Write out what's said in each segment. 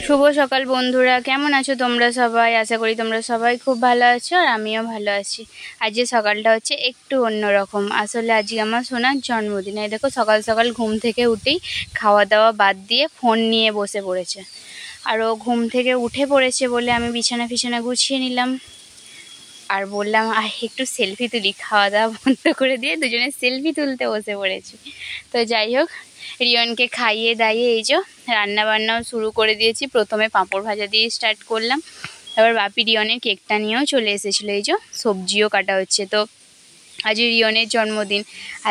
শুভ সকাল বন্ধুরা, কেমন আছো তোমরা সবাই? আশা করি তোমরা সবাই খুব ভালো আছো আর আমিও ভালো আছি। আজকে সকালটা হচ্ছে একটু অন্যরকম। আসলে আজকে আমার সোনার জন্মদিন। এই দেখো সকাল সকাল ঘুম থেকে উঠেই খাওয়া দাওয়া বাদ দিয়ে ফোন নিয়ে বসে পড়েছে। আর ও ঘুম থেকে উঠে পড়েছে বলে আমি বিছানা ফিছানা গুছিয়ে নিলাম আর বললাম একটু সেলফি তুলি। খাওয়া দাওয়া বন্ধ করে দিয়ে দুজনে সেলফি তুলতে বসে পড়েছি। তো যাই হোক, রিয়নকে খাইয়ে দাইয়ে এই যে রান্না বান্নাও শুরু করে দিয়েছি। প্রথমে পাঁপড় ভাজা দিয়ে স্টার্ট করলাম, তারপর বাপি রিয়নের কেকটা নিয়েও চলে এসেছিলো। এই যে সবজিও কাটা হচ্ছে। তো আজ রিয়নের জন্মদিন,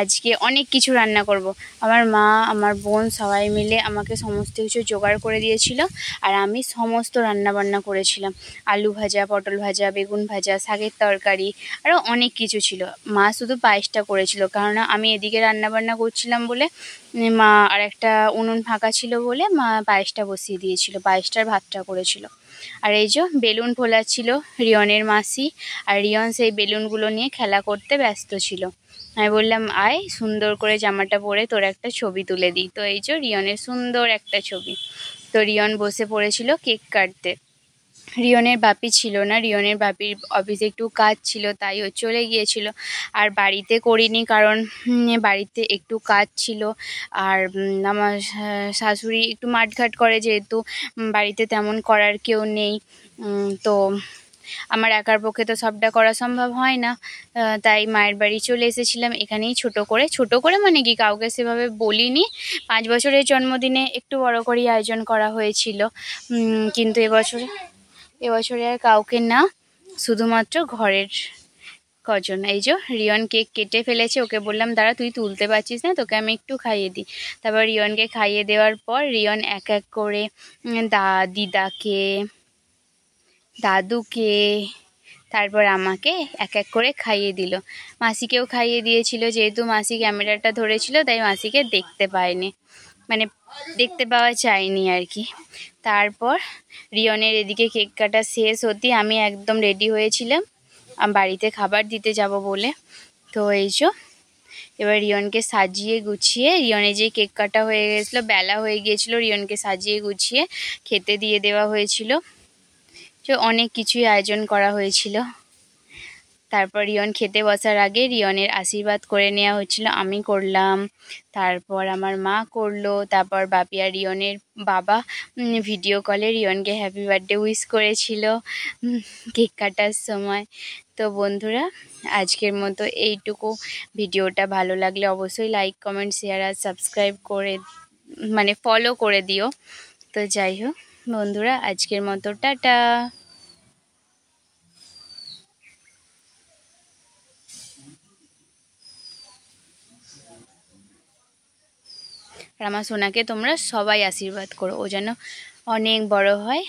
আজকে অনেক কিছু রান্না করব। আমার মা আমার বোন সবাই মিলে আমাকে সমস্ত কিছু জোগাড় করে দিয়েছিল আর আমি সমস্ত রান্না বান্না করেছিলাম। আলু ভাজা, পটল ভাজা, বেগুন ভাজা, শাকের তরকারি, আরও অনেক কিছু ছিল। মা শুধু পায়েসটা করেছিল, কারণ আমি এদিকে রান্না বান্না করছিলাম বলে মা আর একটা উনুন ফাঁকা ছিল বলে মা পায়েসটা বসিয়ে দিয়েছিল, পায়েসটার ভাতটা করেছিল। আর এই যে বেলুন ফোলাচ্ছিল রিয়নের মাসি, আর রিয়ন সেই বেলুনগুলো নিয়ে খেলা করতে ব্যস্ত ছিল। আমি বললাম আয় সুন্দর করে জামাটা পরে তোর একটা ছবি তুলে দিই। তো এই যে রিয়নের সুন্দর একটা ছবি। তো রিয়ন বসে পড়েছিল কেক কাটতে। রিয়নের বাপি ছিল না, রিয়নের বাপির অফিসে একটু কাজ ছিল তাই ও চলে গিয়েছিল। আর বাড়িতে করিনি, কারণ বাড়িতে একটু কাজ ছিল। আর আমার শাশুড়ি একটু মাঠঘাট করে, যেহেতু বাড়িতে তেমন করার কেউ নেই। তো আমার একার পক্ষে তো সবটা করা সম্ভব হয় না। তাই মায়ের বাড়ি চলে এসেছিলাম। এখানেই ছোট করে মানে কি, কাউকে সেভাবে বলিনি। 5 বছরের জন্মদিনে একটু বড় করেই আয়োজন করা হয়েছিল, কিন্তু এবছরে আর কাউকে না, শুধুমাত্র ঘরের কজন। এই যে রিয়ন কেক কেটে ফেলেছে, ওকে বললাম দাঁড়া তুই তুলতে পারছিস না, তোকে আমি একটু খাইয়ে দিই। তারপর রিয়নকে খাইয়ে দেওয়ার পর রিয়ন এক এক করে দিদাকে, দাদুকে, তারপর আমাকে এক এক করে খাইয়ে দিল। মাসিকেও খাইয়ে দিয়েছিল, যেহেতু মাসি ক্যামেরাটা ধরেছিল তাই মাসিকে দেখতে পায়নি, মানে দেখতে পাওয়া যায়নি আর কি। তারপর রিয়নের এদিকে কেক কাটা শেষ হতে আমি একদম রেডি হয়েছিলাম বাড়িতে খাবার দিতে যাব বলে। তো এই যে এবার রিয়নকে সাজিয়ে গুছিয়ে, রিয়নের যে কেক কাটা হয়ে গেছিলো, বেলা হয়ে গিয়েছিল, রিয়নকে সাজিয়ে গুছিয়ে খেতে দিয়ে দেওয়া হয়েছিল। যে অনেক কিছুই আয়োজন করা হয়েছিল। তারপর রিয়ন খেতে বসার আগে রিয়নের আশীর্বাদ করে নেওয়া হচ্ছিল, আমি করলাম, তারপর আমার মা করলো, তারপর বাপি আর রিয়নের বাবা ভিডিও কলে রিয়নকে হ্যাপি বার্থডে উইশ করেছিল কেক কাটার সময়। তো বন্ধুরা, আজকের মতো এইটুকু। ভিডিওটা ভালো লাগলে অবশ্যই লাইক, কমেন্ট, শেয়ার আর সাবস্ক্রাইব করে মানে ফলো করে দিও। তো যাই হোক বন্ধুরা, আজকের মতো টাটা। আর আমার সোনাকে তোমরা সবাই আশীর্বাদ করো, ও যেন অনেক বড় হয়।